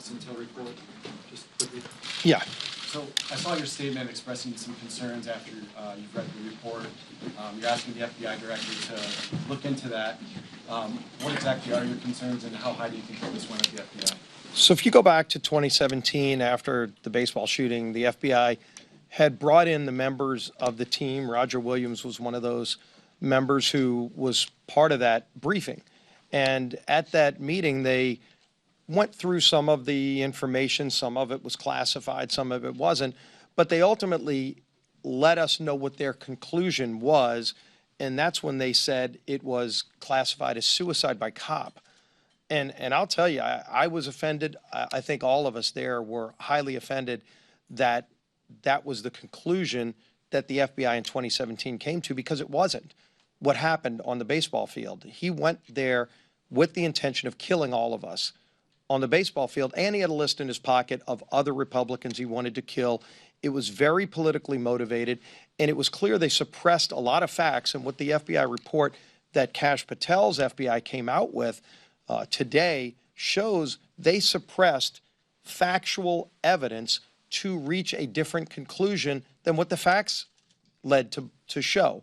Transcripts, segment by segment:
Intel report? Just quickly. Yeah. So I saw your statement expressing some concerns after you've read the report. You're asking the FBI director to look into that. What exactly are your concerns, and how high do you think this went at the FBI? So if you go back to 2017, after the baseball shooting, the FBI had brought in the members of the team. Roger Williams was one of those members who was part of that briefing. And at that meeting, they went through some of the information. Some of it was classified, some of it wasn't. But they ultimately let us know what their conclusion was. And that's when they said it was classified as suicide by cop. And I'll tell you, I was offended. I think all of us there were highly offended that that was the conclusion that the FBI in 2017 came to, because it wasn't what happened on the baseball field. He went there with the intention of killing all of us on the baseball field, and he had a list in his pocket of other Republicans he wanted to kill. It was very politically motivated, and it was clear they suppressed a lot of facts. And what the FBI report that Kash Patel's FBI came out with today shows they suppressed factual evidence to reach a different conclusion than what the facts led to show.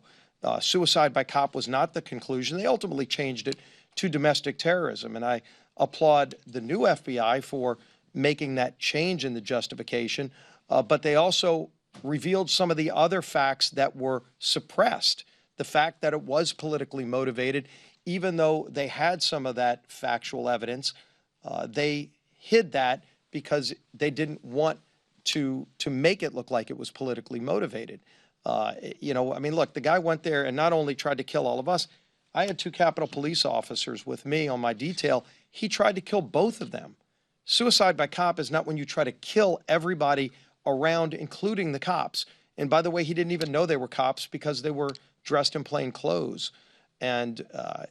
Suicide by cop was not the conclusion. They ultimately changed it to domestic terrorism. And I applaud the new FBI for making that change in the justification. But they also revealed some of the other facts that were suppressed. The fact that it was politically motivated, even though they had some of that factual evidence, they hid that because they didn't want to make it look like it was politically motivated. You know, I mean, look, the guy went there and not only tried to kill all of us. I had 2 Capitol Police officers with me on my detail. He tried to kill both of them. Suicide by cop is not when you try to kill everybody around, including the cops. And by the way, he didn't even know they were cops because they were dressed in plain clothes. And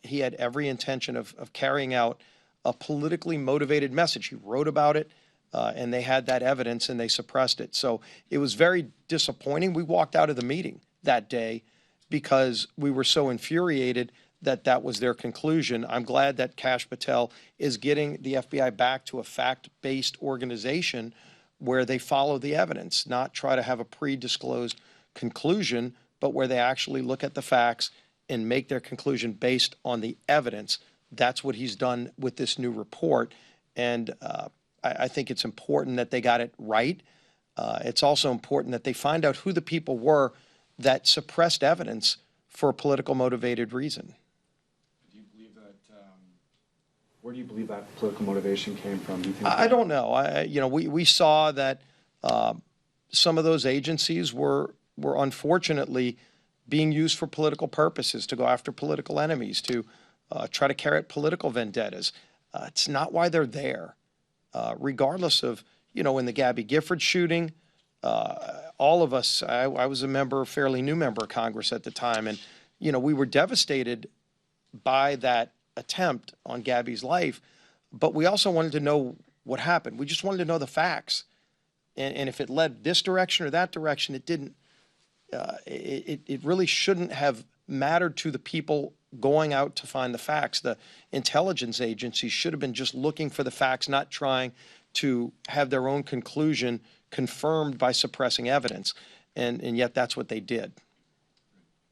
he had every intention of carrying out a politically motivated message. He wrote about it, and they had that evidence, and they suppressed it. So it was very disappointing. We walked out of the meeting that day because we were so infuriated that that was their conclusion. I'm glad that Kash Patel is getting the FBI back to a fact-based organization where they follow the evidence, not try to have a pre-disclosed conclusion, but where they actually look at the facts and make their conclusion based on the evidence. That's what he's done with this new report. And I think it's important that they got it right. It's also important that they find out who the people were that suppressed evidence for a political motivated reason. Do you believe that, where do you believe that political motivation came from? Do you think I don't know. You know, we saw that some of those agencies were unfortunately being used for political purposes, to go after political enemies, to try to carry out political vendettas. It's not why they're there. Regardless of, you know, in the Gabby Gifford shooting, all of us, I was a fairly new member of Congress at the time, and, you know, we were devastated by that attempt on Gabby's life, but we also wanted to know what happened. We just wanted to know the facts. And if it led this direction or that direction, it didn't. It really shouldn't have mattered to the people going out to find the facts. The intelligence agencies should have been just looking for the facts, not trying to have their own conclusion confirmed by suppressing evidence. And yet that's what they did.